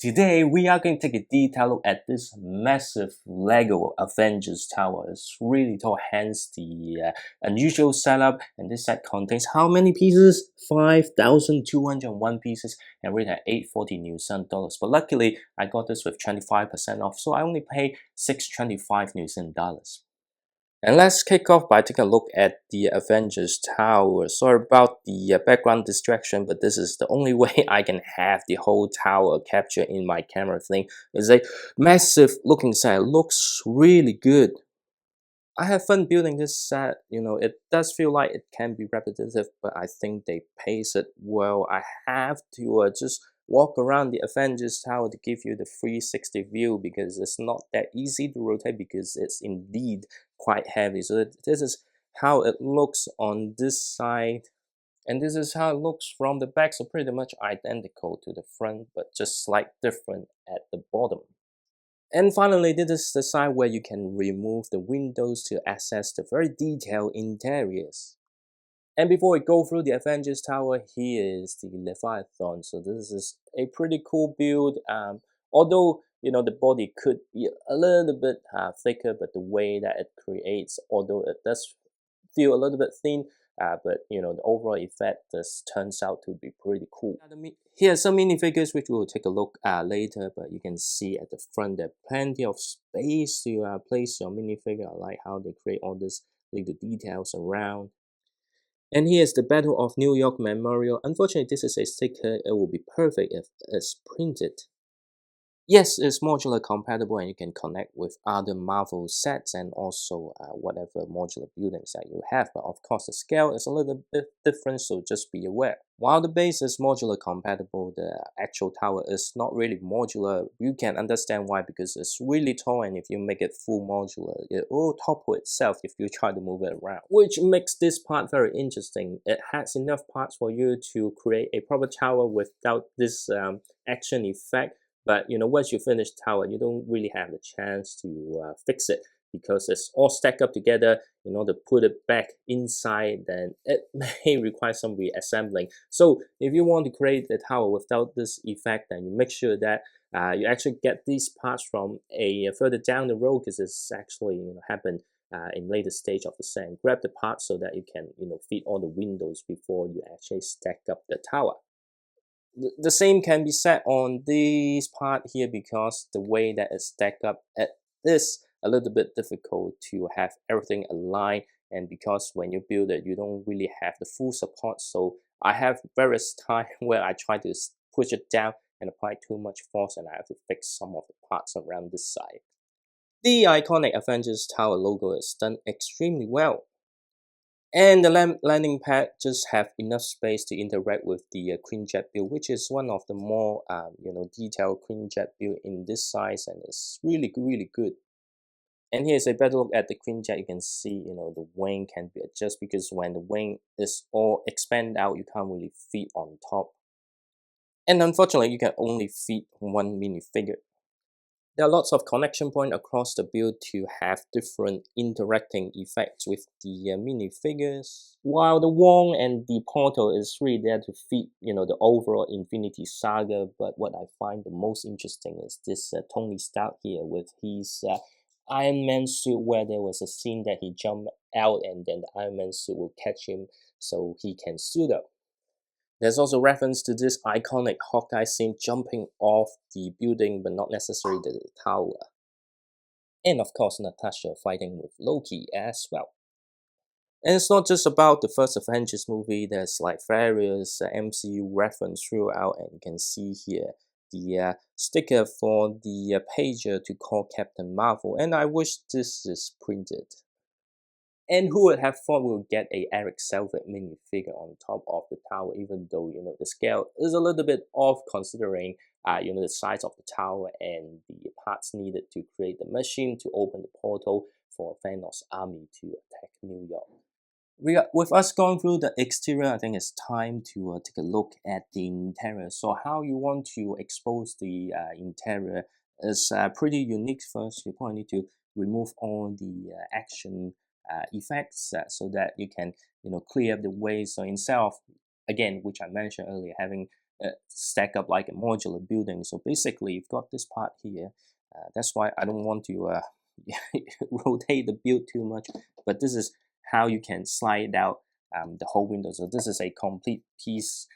Today, we are going to take a detailed look at this massive Lego Avengers Tower. It's really tall, hence the unusual setup. And this set contains how many pieces? 5,201 pieces and rated at 840 New dollars. But luckily, I got this with 25% off, so I only pay 625 New dollars. And let's kick off by taking a look at the Avengers Tower. Sorry about the background distraction, but this is the only way I can have the whole tower captured in my camera thing. It's a massive looking set. It looks really good. I have fun building this set. It does feel like it can be repetitive, but I think they pace it well. I have to just walk around the Avengers Tower to give you the 360 view because it's not that easy to rotate because it's indeed quite heavy. So this is how it looks on this side, and this is how it looks from the back. So pretty much identical to the front, but just slight different at the bottom. And finally, this is the side where you can remove the windows to access the very detailed interiors. And before we go through the Avengers Tower, here is the Leviathan. So this is a pretty cool build. Although the body could be a little bit thicker, but the way that it creates, although it does feel a little bit thin, but the overall effect just turns out to be pretty cool. Here are some minifigures which we will take a look at later, but you can see at the front there plenty of space to place your minifigure. I like how they create all these little details around. And here's the Battle of New York Memorial. Unfortunately, this is a sticker. It will be perfect if it's printed. Yes, it's modular compatible and you can connect with other Marvel sets and also whatever modular buildings that you have. But of course, the scale is a little bit different, so just be aware. While the base is modular compatible, the actual tower is not really modular. You can understand why, because it's really tall, and if you make it full modular, it will topple itself if you try to move it around. Which makes this part very interesting. It has enough parts for you to create a proper tower without this action effect. But once you finish tower, you don't really have the chance to fix it because it's all stacked up together. In order to put it back inside, then it may require some reassembling. So if you want to create the tower without this effect, then you make sure that you actually get these parts from a further down the road, because it's actually happened in later stage of the set. And grab the parts so that you can fit all the windows before you actually stack up the tower. The same can be said on this part here, because the way that it's stacked up, it is a little bit difficult to have everything aligned, and because when you build it, you don't really have the full support. So I have various times where I try to push it down and apply too much force, and I have to fix some of the parts around this side. The iconic Avengers Tower logo is done extremely well. And the landing pad just have enough space to interact with the Quinjet build, which is one of the more detailed Quinjet build in this size, and it's really good. And here's a better look at the Quinjet. You can see the wing can be adjusted, because when the wing is all expanded out, you can't really fit on top. And unfortunately, you can only fit one minifigure. There are lots of connection points across the build to have different interacting effects with the minifigures, while the wall and the portal is really there to fit the overall Infinity Saga. But what I find the most interesting is this Tony Stark here with his Iron Man suit, where there was a scene that he jumped out and then the Iron Man suit will catch him so he can suit up. There's also reference to this iconic Hawkeye scene jumping off the building, but not necessarily the tower. And of course, Natasha fighting with Loki as well. And it's not just about the first Avengers movie. There's like various MCU reference throughout, and you can see here the sticker for the pager to call Captain Marvel. And I wish this is printed. And who would have thought we would get a Eric Selvig minifigure on top of the tower, even though the scale is a little bit off, considering the size of the tower and the parts needed to create the machine to open the portal for Thanos' army to attack New York. With us going through the exterior, I think it's time to take a look at the interior. So how you want to expose the interior is pretty unique. First, you probably need to remove all the action effects so that you can clear up the way. So instead of, again, which I mentioned earlier, having stack up like a modular building. So basically, you've got this part here. That's why I don't want to rotate the build too much. But this is how you can slide out the whole window. So this is a complete piece.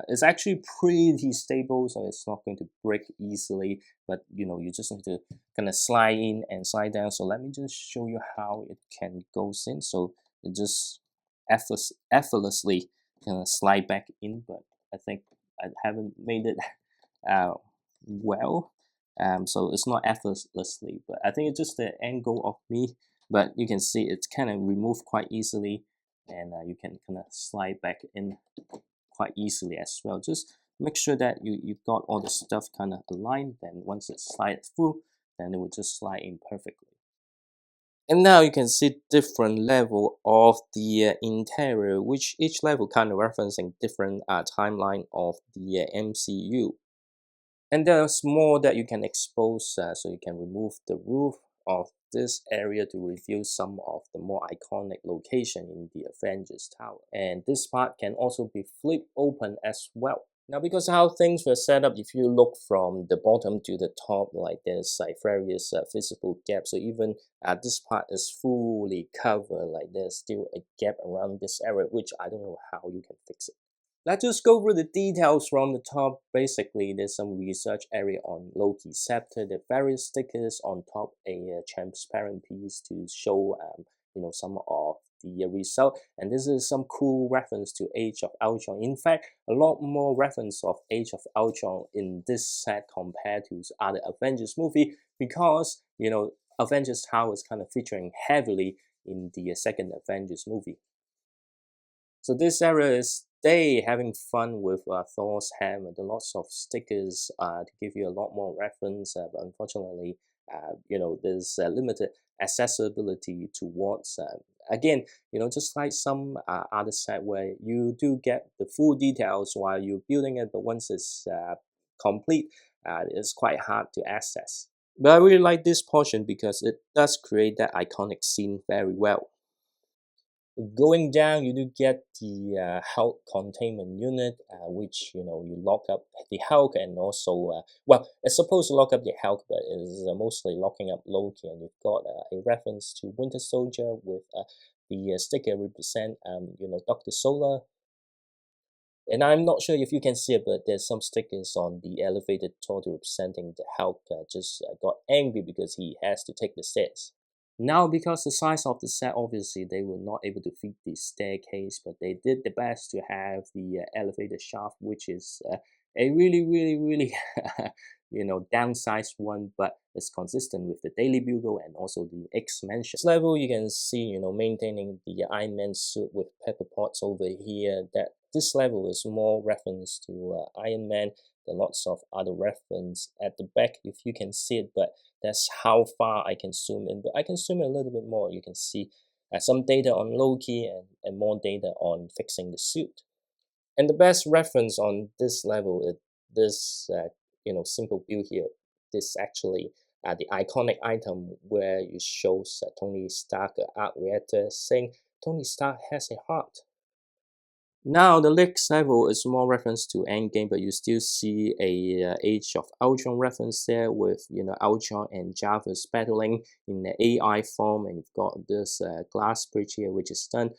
It's actually pretty stable, so it's not going to break easily. But you just need to kind of slide in and slide down. So let me just show you how it can goes in. So it just effortlessly kind of slide back in. But I think I haven't made it well. So it's not effortlessly, but I think it's just the angle of me. But you can see it's kind of removed quite easily, and you can kind of slide back in quite easily as well. Just make sure that you've got all the stuff kind of aligned. Then once it slides through, then it will just slide in perfectly. And now you can see different level of the interior, which each level kind of referencing different timeline of the MCU. And there's more that you can expose, so you can remove the roof of this area to reveal some of the more iconic location in the Avengers Tower. And this part can also be flipped open as well. Now, because how things were set up, if you look from the bottom to the top, like there's like various visible gaps. So even this part is fully covered, like there's still a gap around this area, which I don't know how you can fix it. Let's just go through the details from the top. Basically, there's some research area on Loki's scepter. There are various stickers on top, a transparent piece to show, some of the result. And this is some cool reference to Age of Ultron. In fact, a lot more reference of Age of Ultron in this set compared to other Avengers movie because, Avengers Tower is kind of featuring heavily in the second Avengers movie. So this area is they having fun with Thor's hammer. There are lots of stickers to give you a lot more reference, but unfortunately, there's limited accessibility towards. Again, just like some other set where you do get the full details while you're building it, but once it's complete, it's quite hard to access. But I really like this portion because it does create that iconic scene very well. Going down, you do get the Hulk containment unit, which you lock up the Hulk, and also well, it's supposed to lock up the Hulk, but it is mostly locking up Loki. And you've got a reference to Winter Soldier with the sticker represent Dr. Solar. And I'm not sure if you can see it, but there's some stickers on the elevated tour representing the Hulk just got angry because he has to take the stairs. Now, because the size of the set, obviously they were not able to fit the staircase, but they did the best to have the elevator shaft, which is a really downsized one, but it's consistent with the Daily Bugle and also the X-Mention. This level you can see, maintaining the Iron Man suit with pepper pots over here. That this level is more reference to Iron Man. There are lots of other reference at the back if you can see it, but that's how far I can zoom in. But I can zoom in a little bit more. You can see some data on Loki and more data on fixing the suit. And the best reference on this level is this simple build here. This actually the iconic item where it shows Tony Stark arc reactor saying Tony Stark has a heart. Now the next level is more reference to Endgame, but you still see a Age of Ultron reference there with Ultron and Jarvis battling in the AI form, and you've got this glass bridge here which is done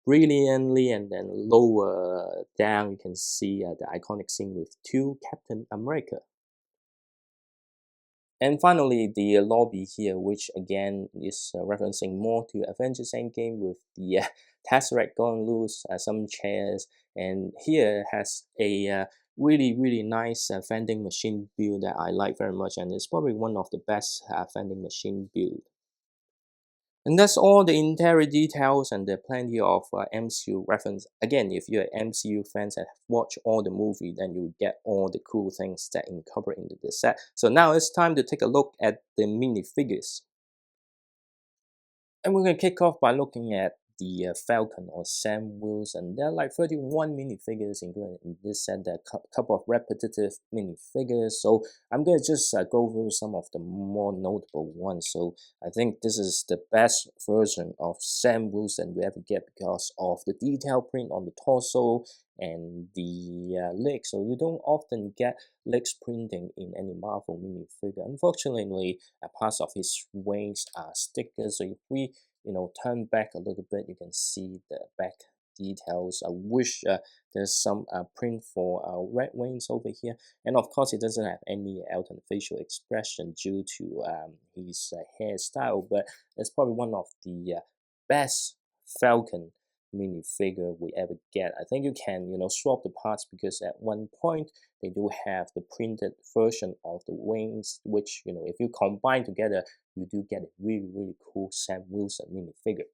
brilliantly, and then lower down you can see the iconic scene with two Captain America. And finally, the lobby here, which again is referencing more to Avengers Endgame with the Tesseract going loose, some chairs, and here has a really nice vending machine build that I like very much, and it's probably one of the best vending machine build. And that's all the interior details, and there are plenty of MCU reference. Again, if you're MCU fans and have watched all the movie, then you get all the cool things that incorporate into the set. So now it's time to take a look at the minifigures. And we're going to kick off by looking at the Falcon or Sam Wilson. There are like 31 minifigures included in this set. There are a couple of repetitive minifigures. So I'm going to just go through some of the more notable ones. So I think this is the best version of Sam Wilson we ever get because of the detail print on the torso and the legs. So you don't often get legs printing in any Marvel minifigure. Unfortunately, parts of his wings are stickers. So if we turn back a little bit, you can see the back details. I wish there's some print for red wings over here, and of course it doesn't have any alternate facial expression due to his hairstyle, but it's probably one of the best Falcon minifigure we ever get. I think you can swap the parts because at one point they do have the printed version of the wings, which if you combine together, you do get a really cool Sam Wilson minifigure.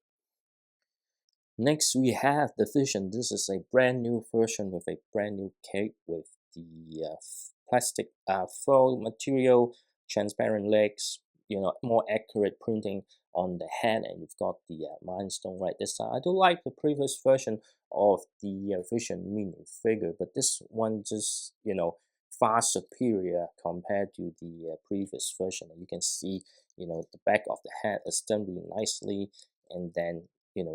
Next, we have the Vision. This is a brand new version with a brand new cape with the plastic foil material, transparent legs, more accurate printing on the head, and you've got the Mind Stone right this side. I do like the previous version of the Vision minifigure, but this one just far superior compared to the previous version. You can see the back of the head is done really nicely, and then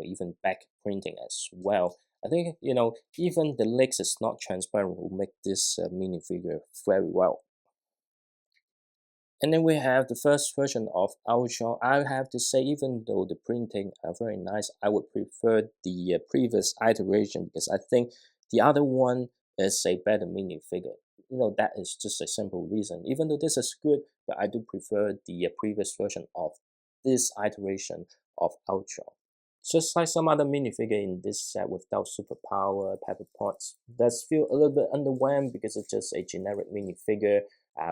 even back printing as well. I think even the legs is not transparent will make this minifigure very well. And then we have the first version of Ultron. I have to say, even though the printing are very nice, I would prefer the previous iteration because I think the other one is a better minifigure. That is just a simple reason. Even though this is good, but I do prefer the previous version of this iteration of Ultron. Just like some other minifigure in this set without superpower, Pepper Potts does feel a little bit underwhelmed because it's just a generic minifigure,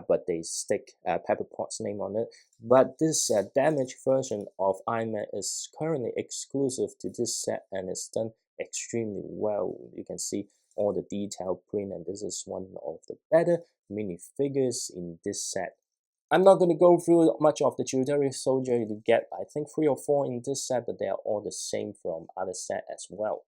but they stick Pepper Potts' name on it. But this damaged version of Iron Man is currently exclusive to this set and it's done extremely well. You can see all the detailed print, and this is one of the better minifigures in this set. I'm not going to go through much of the Judary Soldier. You get, I think, 3 or 4 in this set, but they are all the same from other set as well.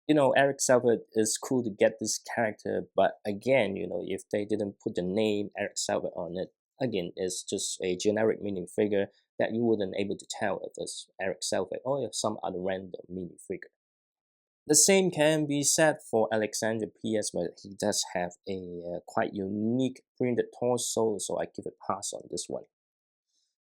Eric Salvert is cool to get this character, but again, if they didn't put the name Eric Salvert on it, again, it's just a generic minifigure that you wouldn't able to tell if it's Eric Salvert or if some other random minifigure. The same can be said for Alexander P.S., but he does have a quite unique printed torso, so I give it a pass on this one.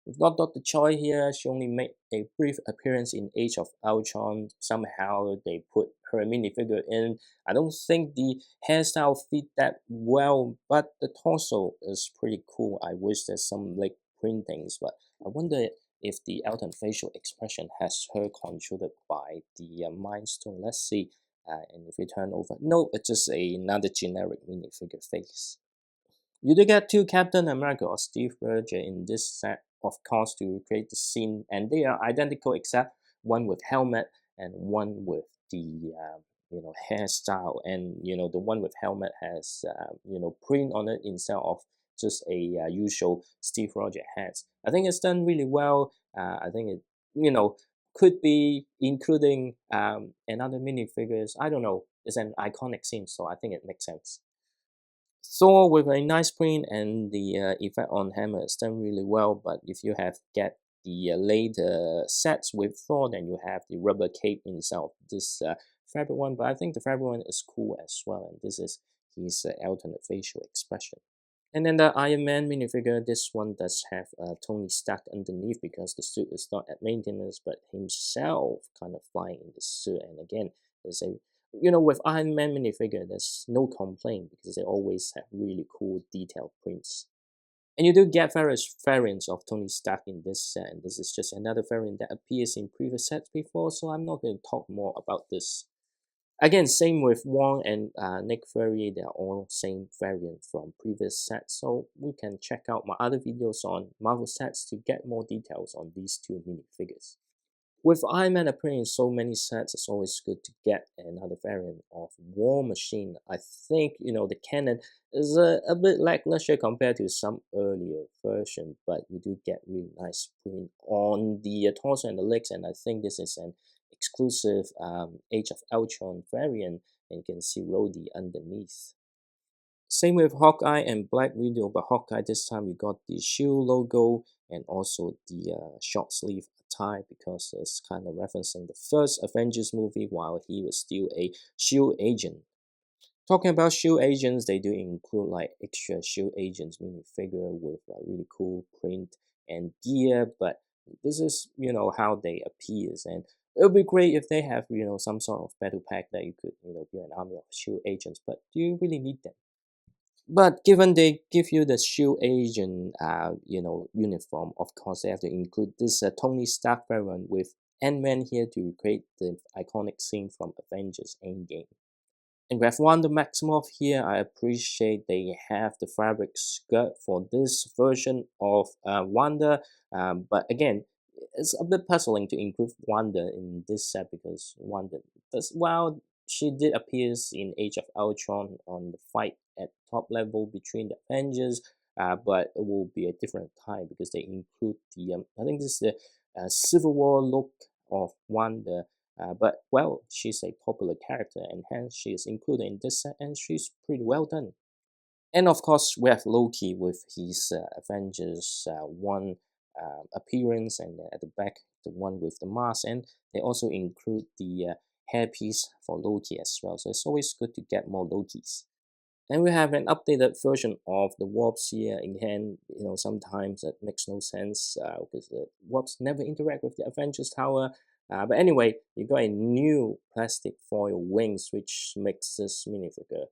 We've got Dr. Choi here. She only made a brief appearance in Age of Ultron. Somehow they put her minifigure in. I don't think the hairstyle fit that well, but the torso is pretty cool. I wish there's some leg printings, but I wonder if the alternate facial expression has her controlled by the Mind Stone. Let's see. And if we turn over, no, it's just another generic minifigure face. You do get 2 Captain America or Steve Rogers in this set, of course, to recreate the scene, and they are identical except one with helmet and one with the hairstyle, and the one with helmet has print on it instead of just a usual Steve Rogers hat. I think it's done really well. I think it could be including another minifigures. I don't know. It's an iconic scene, so I think it makes sense. Thor with a nice print and the effect on hammer is done really well, but if you have get the later sets with Thor, then you have the rubber cape instead of this fabric one, but I think the fabric one is cool as well, and this is his alternate facial expression. And then the Iron Man minifigure, this one does have Tony Stark underneath because the suit is not at maintenance, but himself kind of flying in the suit, and again, there's a with Iron Man minifigure, there's no complaint because they always have really cool detailed prints. And you do get various variants of Tony Stark in this set, and this is just another variant that appears in previous sets before, so I'm not going to talk more about this. Again, same with Wong and Nick Fury, they are all same variant from previous sets, so we can check out my other videos on Marvel sets to get more details on these 2 minifigures. With Iron Man appearing in so many sets, it's always good to get another variant of War Machine. I think, the canon is a bit lackluster compared to some earlier version, but you do get really nice print on the torso and the legs, and I think this is an exclusive Age of Ultron variant, and you can see Rhodey underneath. Same with Hawkeye and Black Widow, but Hawkeye this time you got the SHIELD logo and also the short sleeve tie, because it's kind of referencing the first Avengers movie while he was still a SHIELD agent. Talking about SHIELD agents, they do include like extra SHIELD agents minifigure with a really cool print and gear, but this is, how they appears, and it would be great if they have, some sort of battle pack that you could, be an army of SHIELD agents, but do you really need them? But given they give you the SHIELD agent, uniform, of course they have to include this Tony Stark variant with Ant-Man here to recreate the iconic scene from Avengers Endgame. And we have Wanda Maximoff here. I appreciate they have the fabric skirt for this version of Wanda, but again, it's a bit puzzling to include Wanda in this set, because Wanda does, well, she did appears in Age of Ultron on the fight at top level between the Avengers, but it will be a different time because they include the I think this is the Civil War look of Wanda. But well, she's a popular character and hence she is included in this set, and she's pretty well done. And of course, we have Loki with his Avengers 1 appearance, and at the back, the one with the mask, and they also include the hairpiece for Loki as well. So it's always good to get more Lokis. And we have an updated version of the warps here. Again, sometimes it makes no sense because the warps never interact with the Avengers Tower. But anyway, you got a new plastic foil wings, which makes this minifigure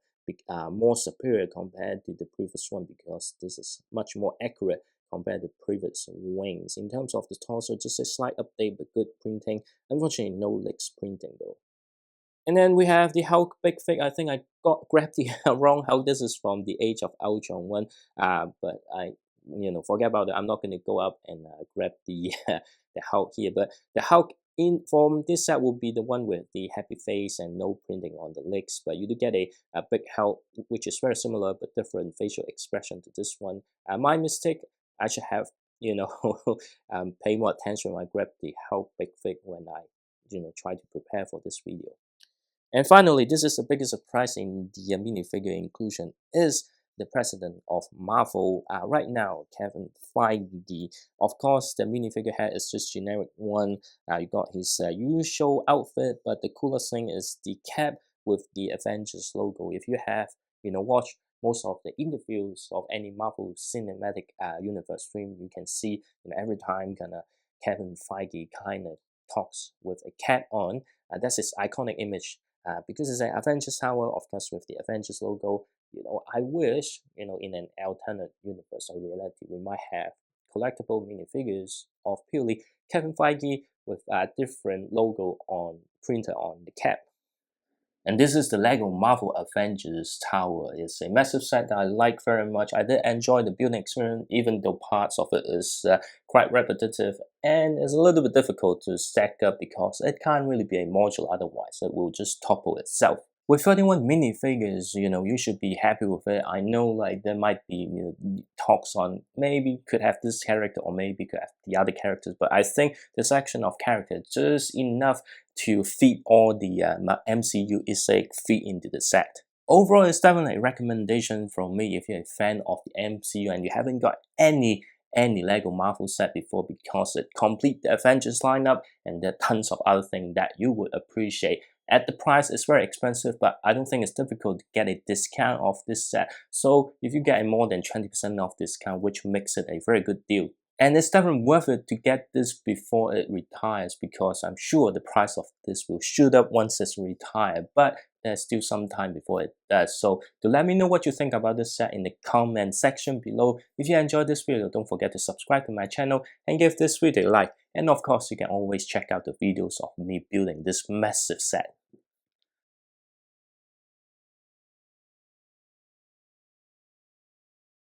more superior compared to the previous one, because this is much more accurate compared to previous wings. In terms of the torso, just a slight update, but good printing. Unfortunately, no legs printing though. And then we have the Hulk Big Fig. I think I grabbed the wrong Hulk. This is from the Age of Ultron one. But I, forget about it. I'm not going to go up and grab the the Hulk here. But the Hulk in from this set will be the one with the happy face and no printing on the legs. But you do get a big Hulk, which is very similar but different facial expression to this one. My mistake. I should have pay more attention when I grab the Hulk Big Fig when I try to prepare for this video. And finally, this is the biggest surprise in the minifigure inclusion, is the president of Marvel right now, Kevin Feige. Of course, the minifigure head is just generic one. You got his usual outfit, but the coolest thing is the cap with the Avengers logo. If you have, watched most of the interviews of any Marvel Cinematic Universe stream, you can see, every time Kevin Feige kind of talks with a cap on. That's his iconic image. Because it's an Avengers Tower, of course, with the Avengers logo. I wish, in an alternate universe or reality, we might have collectible minifigures of purely Kevin Feige with a different logo printed on the cap. And this is the LEGO Marvel Avengers Tower. It's a massive set that I like very much. I did enjoy the building experience, even though parts of it is quite repetitive and it's a little bit difficult to stack up because it can't really be a module, otherwise it will just topple itself. With 31 minifigures, you should be happy with it. I know like there might be talks on maybe could have this character or maybe could have the other characters, but I think the section of characters just enough to fit all the MCU Easter egg fit into the set. Overall, it's definitely a recommendation from me if you're a fan of the MCU and you haven't got any LEGO Marvel set before, because it complete the Avengers lineup and there are tons of other things that you would appreciate. At the price, it's very expensive, but I don't think it's difficult to get a discount of this set. So if you get a more than 20% off discount, which makes it a very good deal. And it's definitely worth it to get this before it retires, because I'm sure the price of this will shoot up once it's retired, but there's still some time before it does. So do let me know what you think about this set in the comment section below. If you enjoyed this video, don't forget to subscribe to my channel and give this video a like. And of course, you can always check out the videos of me building this massive set.